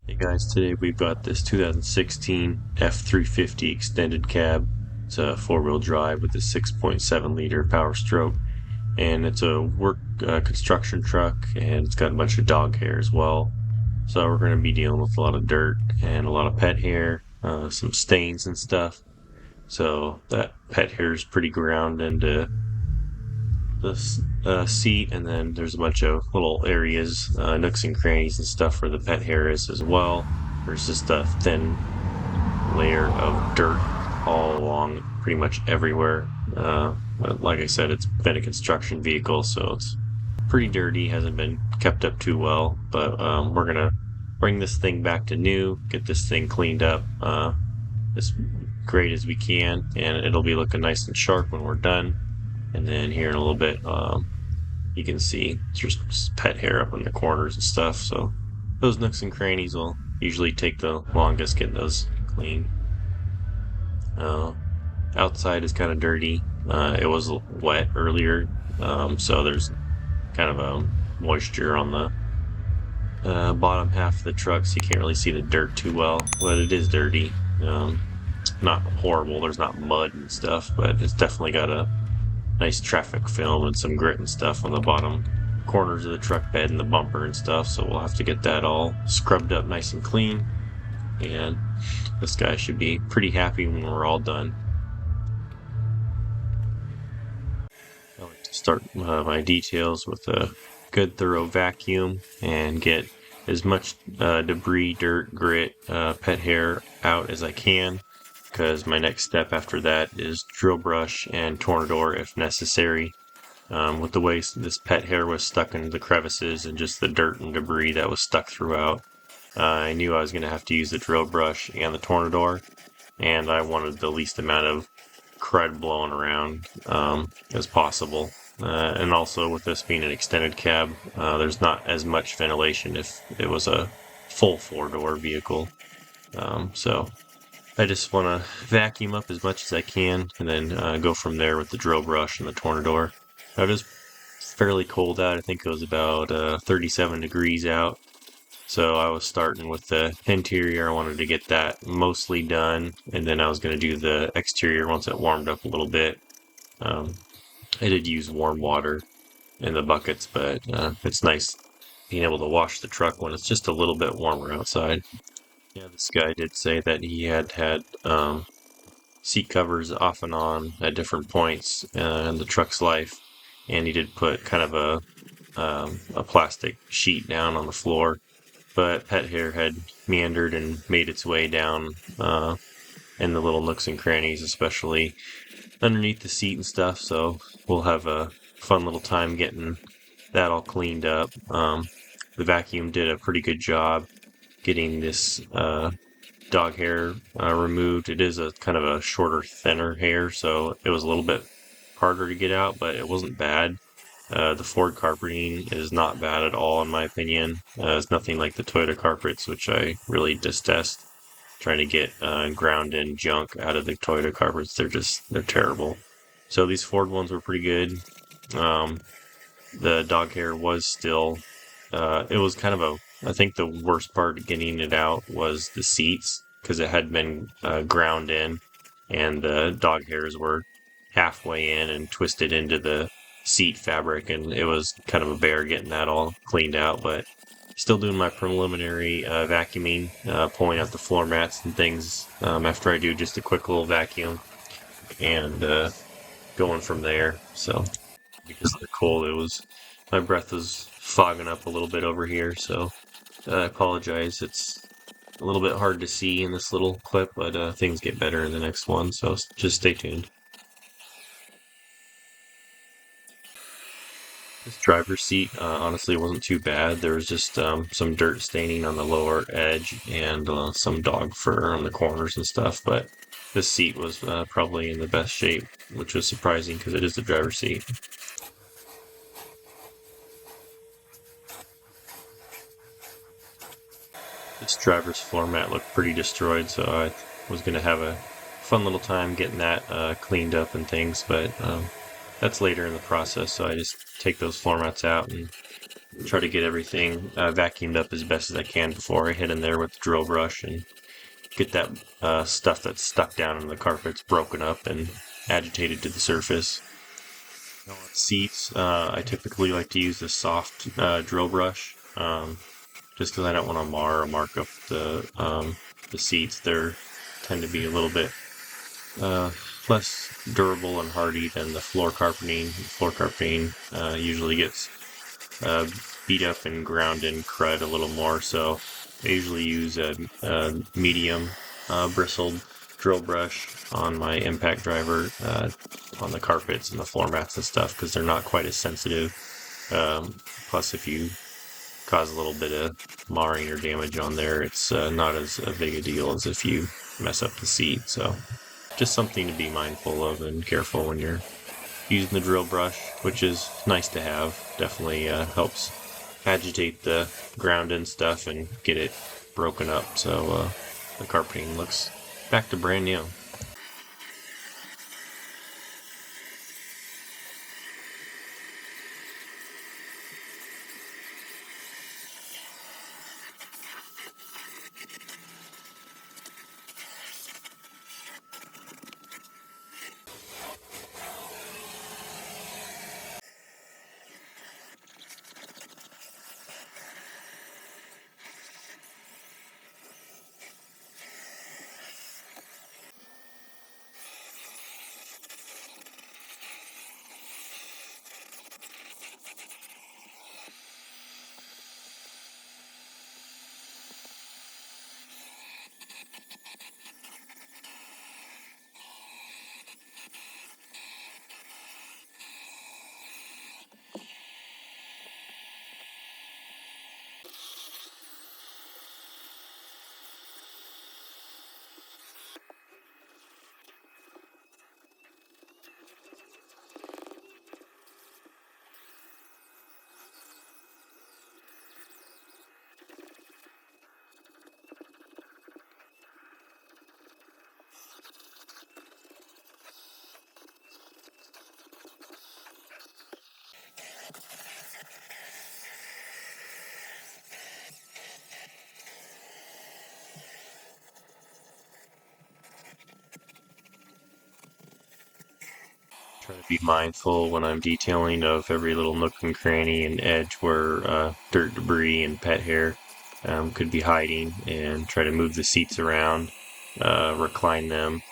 Hey guys, today we've got this 2016 F-350 extended cab. It's a four-wheel drive with a 6.7 liter power stroke, and it's a work construction truck, and it's got a bunch of dog hair as well. So we're going to be dealing with a lot of dirt and a lot of pet hair, some stains and stuff. So that pet hair is pretty ground into the seat, and then there's a bunch of little areas, nooks and crannies and stuff where the pet hair is as well. There's just a thin layer of dirt all along pretty much everywhere. But like I said, it's been a construction vehicle, so it's pretty dirty, hasn't been kept up too well, but we're gonna bring this thing back to new, get this thing cleaned up as great as we can, and it'll be looking nice and sharp when we're done. And then here in a little bit, you can see just pet hair up in the corners and stuff. So those nooks and crannies will usually take the longest getting those clean. Outside is kind of dirty. It was wet earlier, so there's kind of a moisture on the bottom half of the truck, so you can't really see the dirt too well. But it is dirty. Not horrible. There's not mud and stuff, but it's definitely got a nice traffic film and some grit and stuff on the bottom corners of the truck bed and the bumper and stuff, so we'll have to get that all scrubbed up nice and clean, and this guy should be pretty happy when we're all done. I like to start my details with a good thorough vacuum and get as much debris, dirt, grit, pet hair out as I can, because my next step after that is drill brush and tornador if necessary. With the way this pet hair was stuck into the crevices and just the dirt and debris that was stuck throughout, I knew I was going to have to use the drill brush and the tornador, and I wanted the least amount of crud blowing around as possible. And also with this being an extended cab, there's not as much ventilation if it was a full four-door vehicle. So I just want to vacuum up as much as I can, and then go from there with the drill brush and the tornador. Now it is fairly cold out. I think it was about 37 degrees out. So I was starting with the interior. I wanted to get that mostly done, and then I was going to do the exterior once it warmed up a little bit. I did use warm water in the buckets, but it's nice being able to wash the truck when it's just a little bit warmer outside. Yeah, this guy did say that he had seat covers off and on at different points in the truck's life, and he did put kind of a plastic sheet down on the floor, but pet hair had meandered and made its way down in the little nooks and crannies, especially underneath the seat and stuff, so we'll have a fun little time getting that all cleaned up. The vacuum did a pretty good job getting this dog hair removed. It is a kind of a shorter, thinner hair, so it was a little bit harder to get out, but it wasn't bad. The Ford carpeting is not bad at all, in my opinion. It's nothing like the Toyota carpets, which I really detest. Trying to get ground-in junk out of the Toyota carpets, they're terrible. So these Ford ones were pretty good. The dog hair was still, it was kind of I think the worst part of getting it out was the seats, because it had been ground in, and the dog hairs were halfway in and twisted into the seat fabric, and it was kind of a bear getting that all cleaned out. But still doing my preliminary vacuuming, pulling out the floor mats and things after I do just a quick little vacuum, and going from there. So because of the cold, my breath was fogging up a little bit over here, so I apologize. It's a little bit hard to see in this little clip, but things get better in the next one, so just stay tuned. This driver's seat honestly wasn't too bad. There was just some dirt staining on the lower edge and some dog fur on the corners and stuff, but this seat was probably in the best shape, which was surprising because it is the driver's seat. This driver's floor mat looked pretty destroyed, so I was going to have a fun little time getting that cleaned up and things, but that's later in the process, so I just take those floor mats out and try to get everything vacuumed up as best as I can before I hit in there with the drill brush and get that stuff that's stuck down in the carpets broken up and agitated to the surface. On seats, I typically like to use the soft drill brush, just because I don't want to mar or mark up the seats. They tend to be a little bit less durable and hardy than the floor carpeting. Floor carpeting usually gets beat up and ground in crud a little more, so I usually use a medium bristled drill brush on my impact driver on the carpets and the floor mats and stuff because they're not quite as sensitive. Plus, if you cause a little bit of marring or damage on there, it's not as big a deal as if you mess up the seat. So just something to be mindful of and careful when you're using the drill brush, which is nice to have. Definitely helps agitate the ground and stuff and get it broken up so the carpeting looks back to brand new. Try to be mindful when I'm detailing of every little nook and cranny and edge where dirt, debris, and pet hair could be hiding, and try to move the seats around, recline them.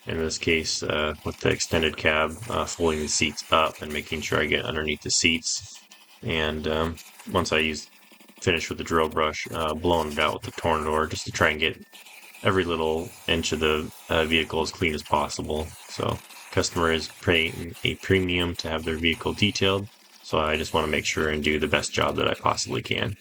In this case, with the extended cab, folding the seats up and making sure I get underneath the seats. And once I finish with the drill brush, blowing it out with the tornador just to try and get every little inch of the vehicle as clean as possible. So customer is paying a premium to have their vehicle detailed, so I just want to make sure and do the best job that I possibly can.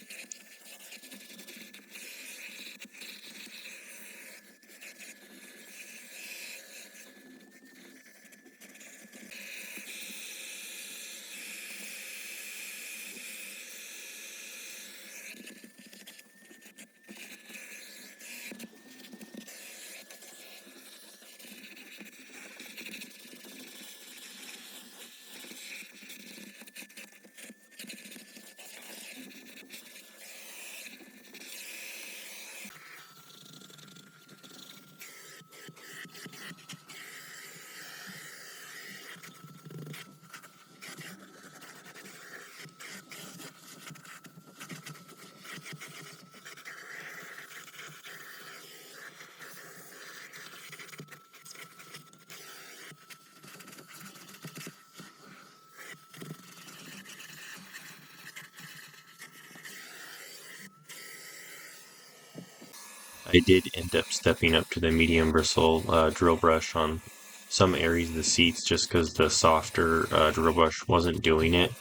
I did end up stepping up to the medium bristle drill brush on some areas of the seats just because the softer drill brush wasn't doing it.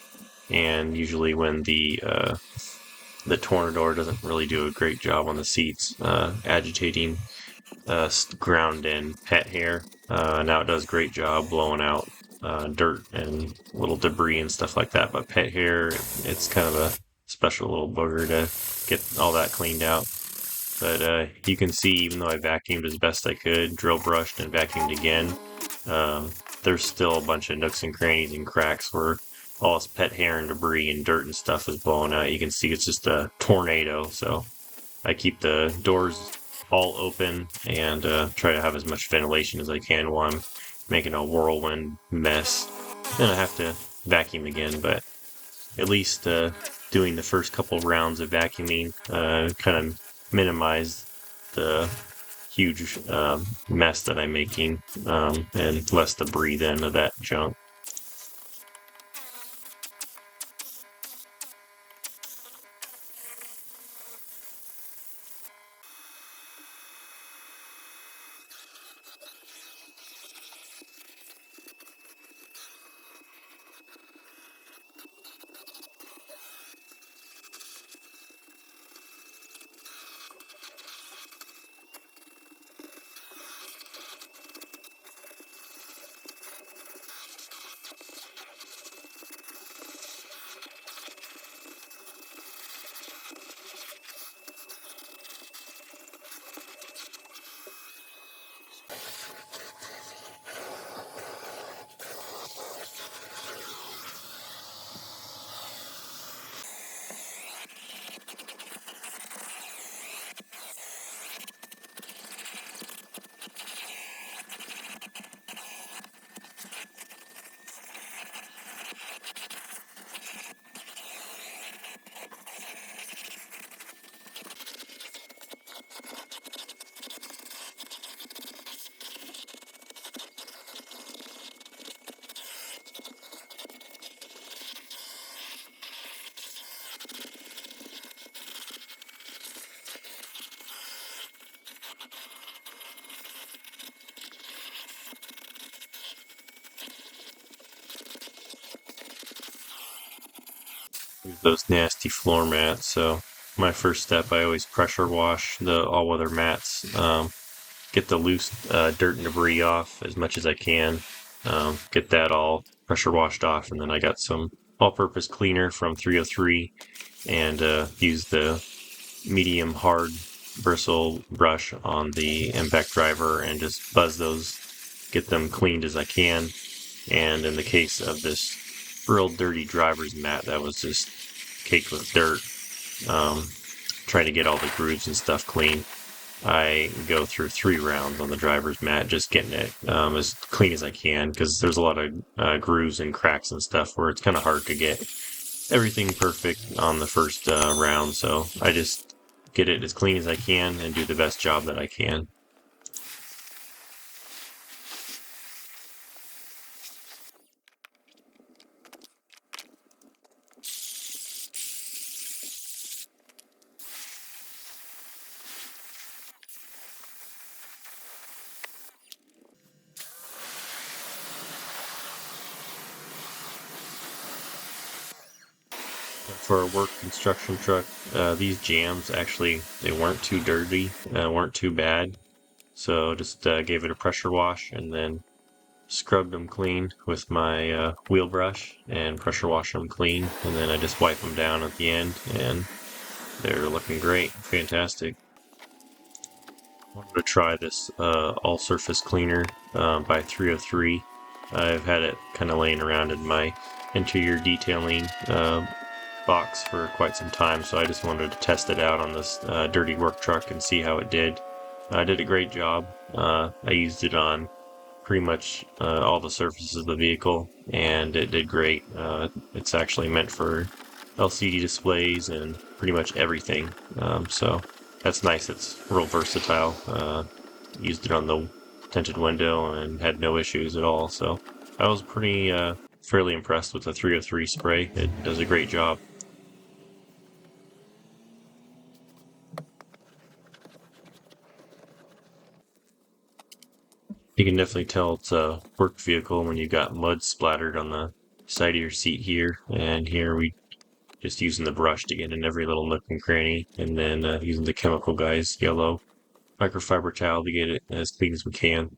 And usually when the tornador doesn't really do a great job on the seats, agitating ground and pet hair. Now it does a great job blowing out dirt and little debris and stuff like that. But pet hair, it's kind of a special little booger to get all that cleaned out. But you can see, even though I vacuumed as best I could, drill brushed and vacuumed again, there's still a bunch of nooks and crannies and cracks where all this pet hair and debris and dirt and stuff is blowing out. You can see it's just a tornado. So I keep the doors all open and try to have as much ventilation as I can while I'm making a whirlwind mess. Then I have to vacuum again, but at least doing the first couple rounds of vacuuming kind of minimize the huge mess that I'm making and less debris then of that junk. Those nasty floor mats. So my first step, I always pressure wash the all-weather mats. Get the loose dirt and debris off as much as I can. Get that all pressure washed off, and then I got some all-purpose cleaner from 303 and use the medium hard bristle brush on the impact driver and just buzz those, get them cleaned as I can. And in the case of this real dirty driver's mat that was just caked with dirt, trying to get all the grooves and stuff clean, I go through 3 rounds on the driver's mat, just getting it as clean as I can, because there's a lot of grooves and cracks and stuff where it's kind of hard to get everything perfect on the first round. So I just get it as clean as I can and do the best job that I can. For a work construction truck, these jams actually, they weren't too dirty, weren't too bad. So just gave it a pressure wash and then scrubbed them clean with my wheel brush and pressure wash them clean. And then I just wipe them down at the end and they're looking great. Fantastic. I wanted to try this all surface cleaner by 303. I've had it kind of laying around in my interior detailing box for quite some time, so I just wanted to test it out on this dirty work truck and see how it did. I did a great job. I used it on pretty much all the surfaces of the vehicle, and it did great. It's actually meant for LCD displays and pretty much everything. So that's nice. It's real versatile. Used it on the tinted window and had no issues at all. So I was pretty fairly impressed with the 303 spray. It does a great job. You can definitely tell it's a work vehicle when you got mud splattered on the side of your seat here, and here we just using the brush to get in every little nook and cranny, and then using the chemical guys yellow microfiber towel to get it as clean as we can.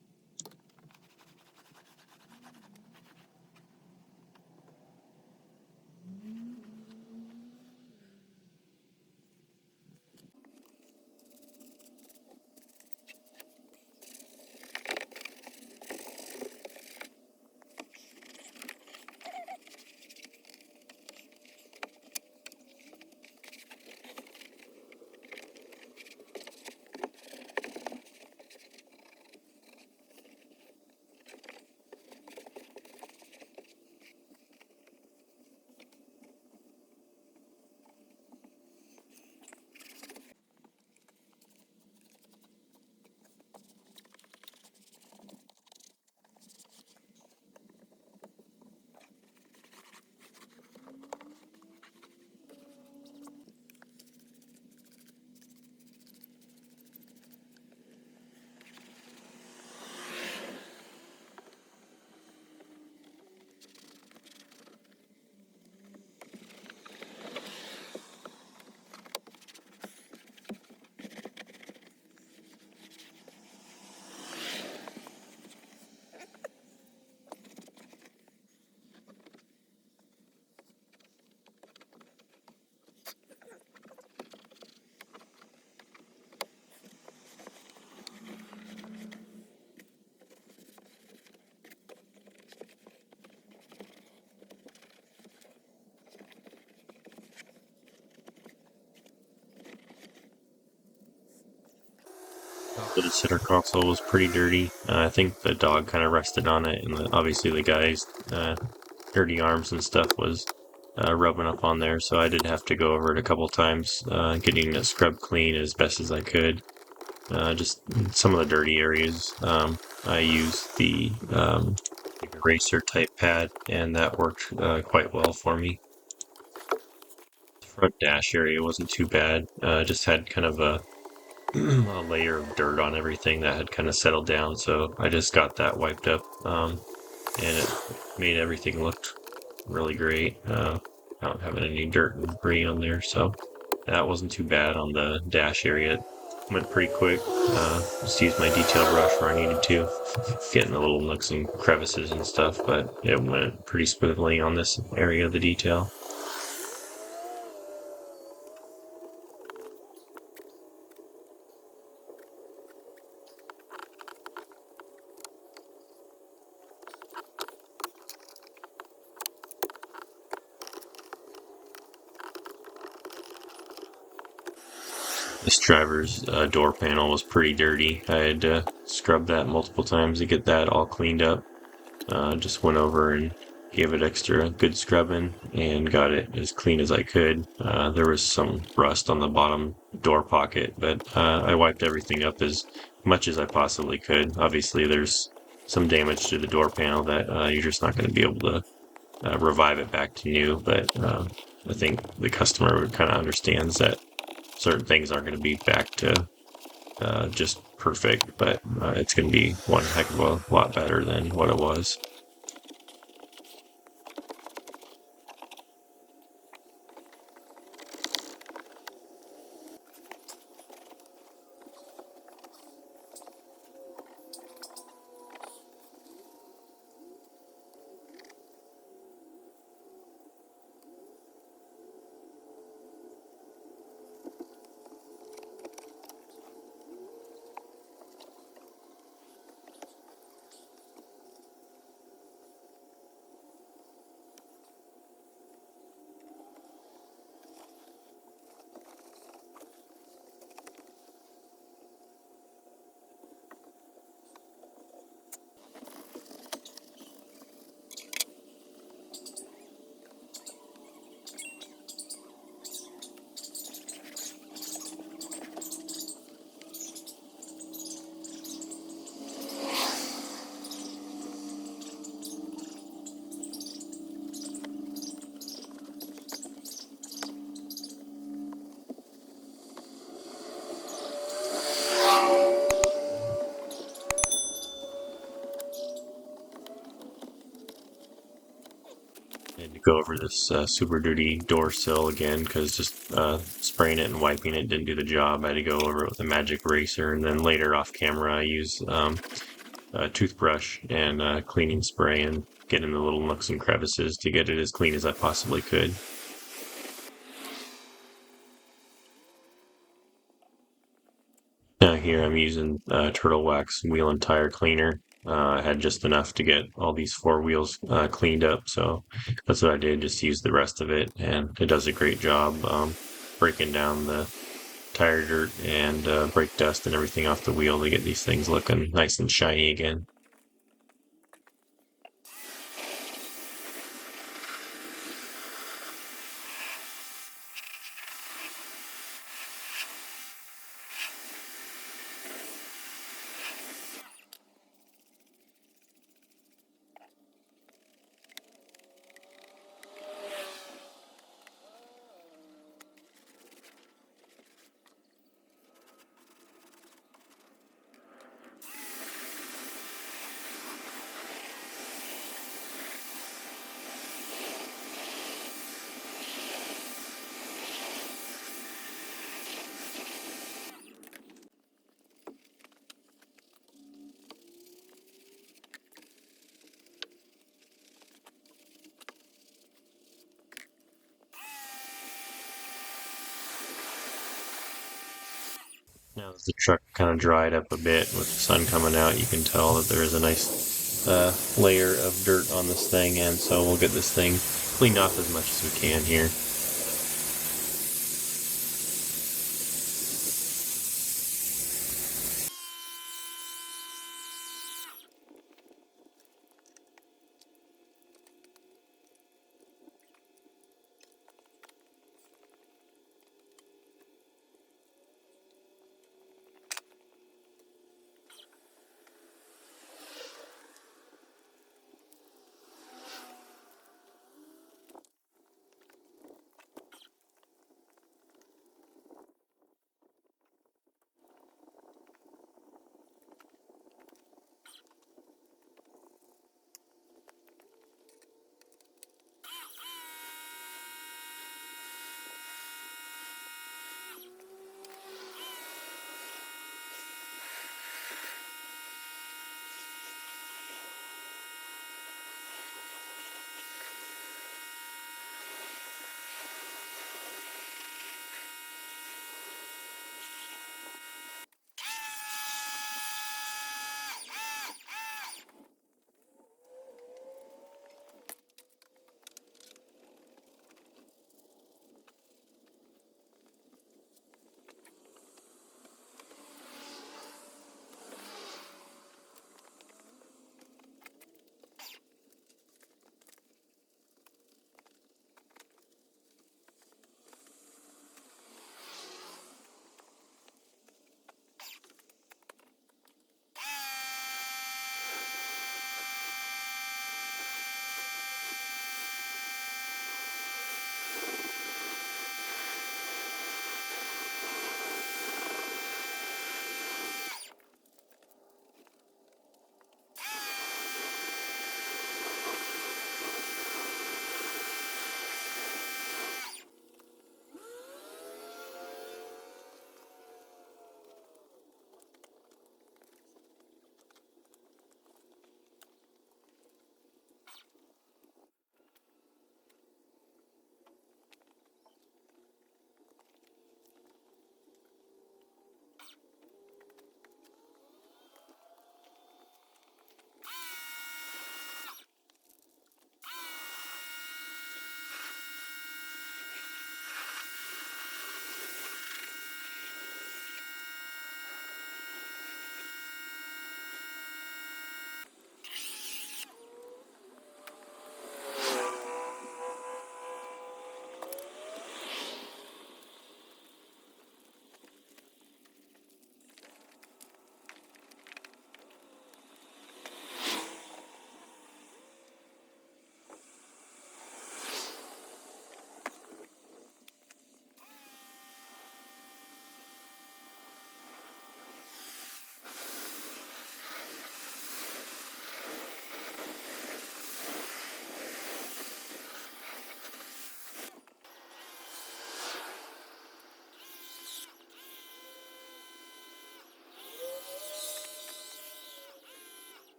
The center console was pretty dirty. I think the dog kind of rested on it, and obviously the guy's dirty arms and stuff was rubbing up on there. So I did have to go over it a couple times, getting it scrubbed clean as best as I could. Just some of the dirty areas. I used the eraser type pad, and that worked quite well for me. The front dash area wasn't too bad. Just had kind of a layer of dirt on everything that had kind of settled down, so I just got that wiped up, and it made everything look really great. Not having any dirt and debris on there, so that wasn't too bad on the dash area. It went pretty quick. Just used my detail brush where I needed to, getting the little nooks and crevices and stuff, but it went pretty smoothly on this area of the detail. This driver's door panel was pretty dirty. I had to scrub that multiple times to get that all cleaned up. Just went over and gave it extra good scrubbing and got it as clean as I could. There was some rust on the bottom door pocket, but I wiped everything up as much as I possibly could. Obviously, there's some damage to the door panel that you're just not going to be able to revive it back to new, but I think the customer would kind of understands that certain things aren't going to be back to just perfect, but it's going to be one heck of a lot better than what it was. I had to go over this super dirty door sill again because just spraying it and wiping it didn't do the job. I had to go over it with a magic eraser, and then later off camera I used a toothbrush and cleaning spray and get in the little nooks and crevices to get it as clean as I possibly could. Here I'm using Turtle Wax wheel and tire cleaner. I had just enough to get all these four wheels cleaned up, so that's what I did, just use the rest of it, and it does a great job breaking down the tire dirt and brake dust and everything off the wheel to get these things looking nice and shiny again. Now as the truck kind of dried up a bit with the sun coming out, you can tell that there is a nice layer of dirt on this thing, and so we'll get this thing cleaned off as much as we can here.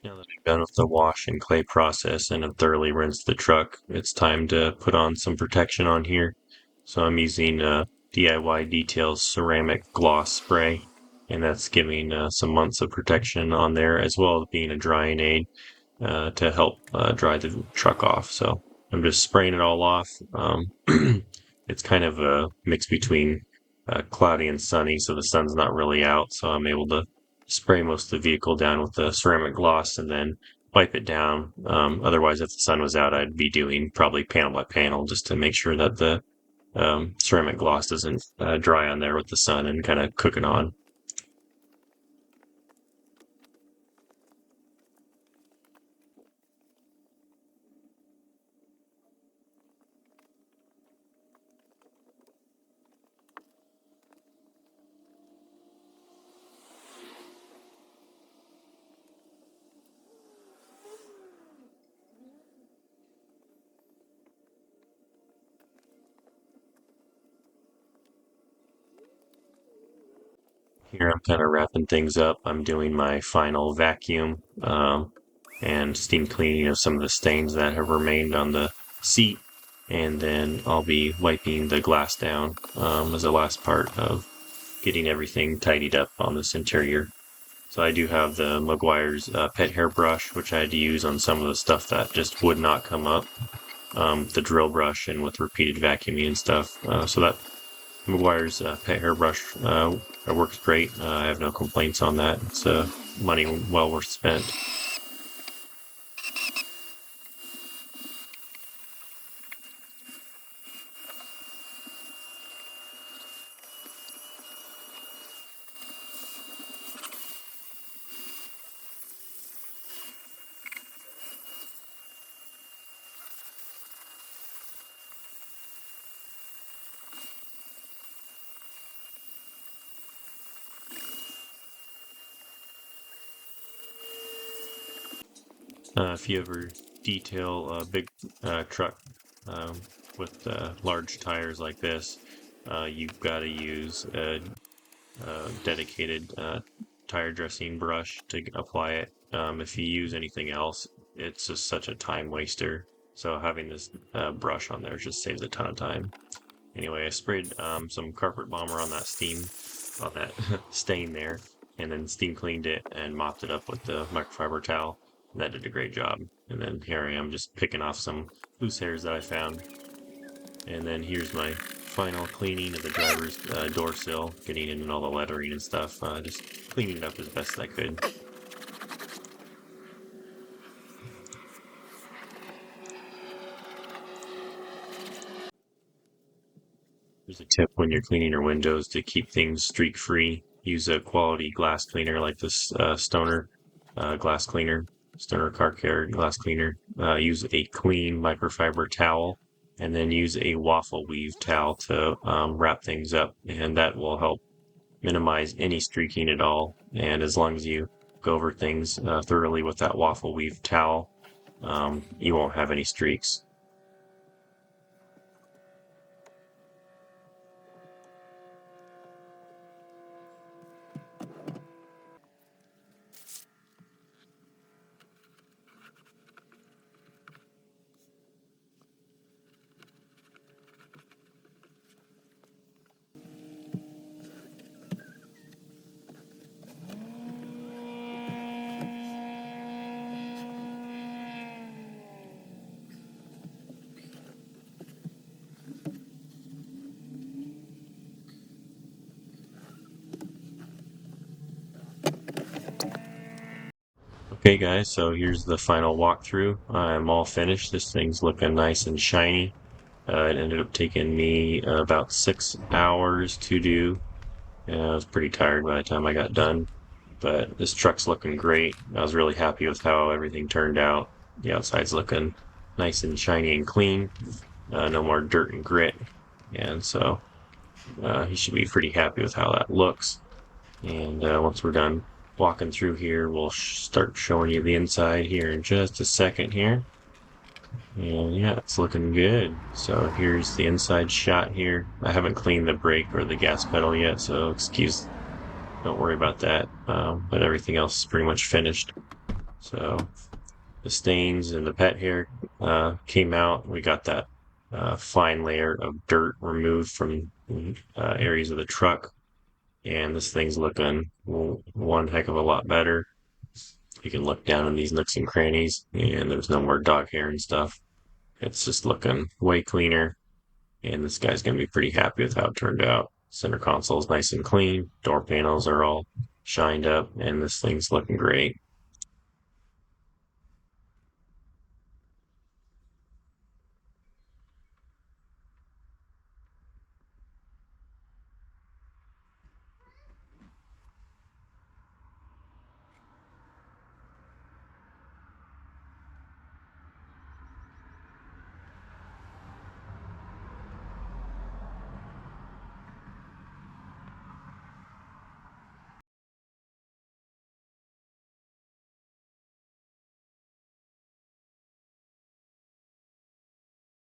Now that I'm done with the wash and clay process and have thoroughly rinsed the truck, it's time to put on some protection on here. So I'm using DIY Details ceramic gloss spray, and that's giving some months of protection on there, as well as being a drying aid to help dry the truck off. So I'm just spraying it all off. It's kind of a mix between cloudy and sunny, so the sun's not really out, so I'm able to spray most of the vehicle down with the ceramic gloss and then wipe it down. Otherwise, if the sun was out, I'd be doing probably panel by panel just to make sure that the ceramic gloss doesn't dry on there with the sun and kind of cook it on. Here I'm kind of wrapping things up. I'm doing my final vacuum and steam cleaning of some of the stains that have remained on the seat. And then I'll be wiping the glass down as the last part of getting everything tidied up on this interior. So I do have the Meguiar's pet hair brush, which I had to use on some of the stuff that just would not come up. The drill brush and with repeated vacuuming and stuff. So that Meguiar's pet hair brush works great. I have no complaints on that. It's money well worth spent. If you ever detail a big truck with large tires like this, you've got to use a dedicated tire dressing brush to apply it. If you use anything else, it's just such a time waster. So having this brush on there just saves a ton of time. Anyway, I sprayed some carpet bomber on that on that stain there, and then steam cleaned it and mopped it up with the microfiber towel. And that did a great job. And then here I am just picking off some loose hairs that I found. And then here's my final cleaning of the driver's door sill, getting in all the lettering and stuff, just cleaning it up as best I could. There's a tip when you're cleaning your windows to keep things streak free. Use a quality glass cleaner like this Stoner glass cleaner, Stoner car care glass cleaner. Use a clean microfiber towel and then use a waffle weave towel to wrap things up, and that will help minimize any streaking at all. And as long as you go over things thoroughly with that waffle weave towel, you won't have any streaks. Okay guys, so here's the final walkthrough. I'm all finished. This thing's looking nice and shiny. It ended up taking me about 6 hours to do. I was pretty tired by the time I got done, but this truck's looking great. I was really happy with how everything turned out. The outside's looking nice and shiny and clean. No more dirt and grit. And so he should be pretty happy with how that looks. And once we're done walking through here, we'll start showing you the inside here in just a second here. And yeah, it's looking good. So here's the inside shot here. I haven't cleaned the brake or the gas pedal yet, so don't worry about that. But everything else is pretty much finished. So the stains and the pet hair came out. We got that fine layer of dirt removed from areas of the truck, and this thing's looking one heck of a lot better. You can look down in these nooks and crannies, and there's no more dog hair and stuff. It's just looking way cleaner, and this guy's going to be pretty happy with how it turned out. Center console is nice and clean. Door panels are all shined up, and this thing's looking great.